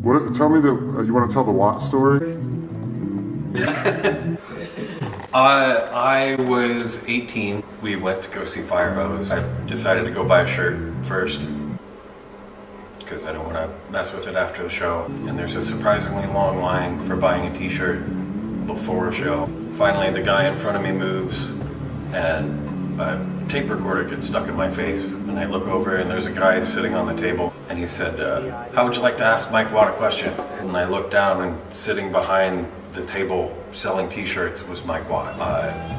Tell me you want to tell the Watt story? I was 18. We went to go see Fire Hose. I decided to go buy a shirt first because I don't want to mess with it after the show. And there's a surprisingly long line for buying a t-shirt before a show. Finally, the guy in front of me moves and a tape recorder gets stuck in my face. And I look over and there's a guy sitting on the table and he said, how would you like to ask Mike Watt a question? And I looked down and sitting behind the table selling t-shirts was Mike Watt,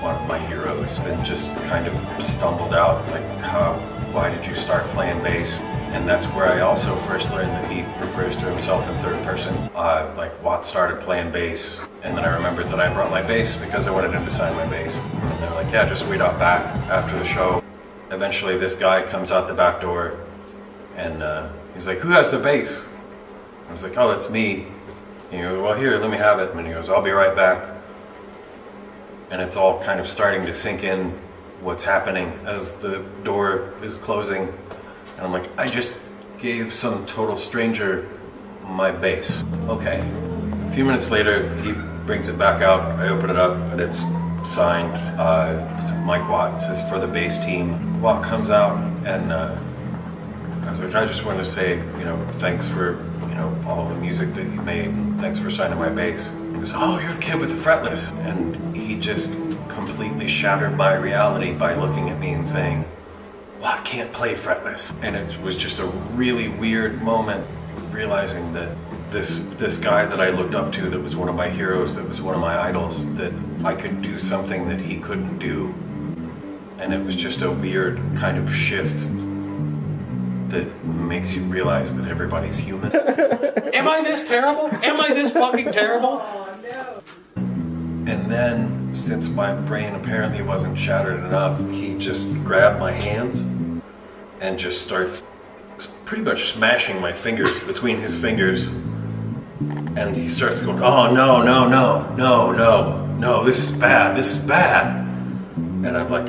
one of my heroes, and just kind of stumbled out like, why did you start playing bass? And that's where I also first learned that he refers to himself in third person. Like Watt started playing bass, and then I remembered that I brought my bass because I wanted him to sign my bass. And they're like, yeah, just wait out back after the show. Eventually this guy comes out the back door and he's like, who has the bass? I was like, oh, that's me. And he goes, well, here, let me have it. And he goes, I'll be right back. And it's all kind of starting to sink in what's happening as the door is closing. And I'm like, I just gave some total stranger my bass. Okay. A few minutes later, he brings it back out. I open it up, and it's signed Mike Watt. It says for the bass team. Watt comes out, and I was like, I just wanted to say, thanks for all the music that you made, and thanks for signing my bass. He goes, oh, you're the kid with the fretless. And he just completely shattered my reality by looking at me and saying, Watt can't play fretless. And it was just a really weird moment realizing that this guy that I looked up to, that was one of my heroes, that was one of my idols, that I could do something that he couldn't do. And it was just a weird kind of shift that makes you realize that everybody's human. Am I this terrible? Am I this fucking terrible? Oh, no. And then, since my brain apparently wasn't shattered enough, he just grabbed my hands and just starts pretty much smashing my fingers between his fingers. And he starts going, oh, no, no, no, no, no, no, this is bad, this is bad. And I'm like,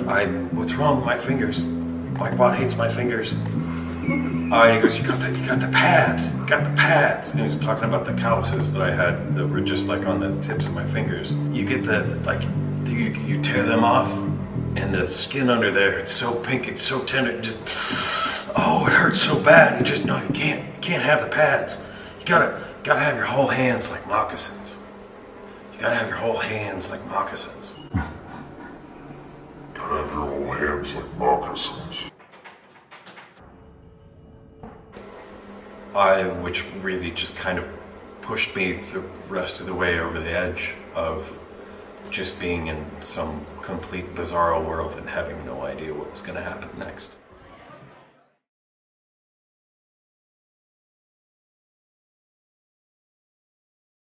what's wrong with my fingers? Mike Watt hates my fingers. And he goes, you got the pads, you got the pads. And he was talking about the calluses that I had that were just like on the tips of my fingers. You get you tear them off, and the skin under there, it's so pink, it's so tender, it just, oh, it hurts so bad. You just, no, you can't have the pads. You gotta have your whole hands like moccasins. You gotta have your whole hands like moccasins. Gotta have your whole hands like moccasins. Which really just kind of pushed me the rest of the way over the edge of just being in some complete bizarro world and having no idea what was going to happen next.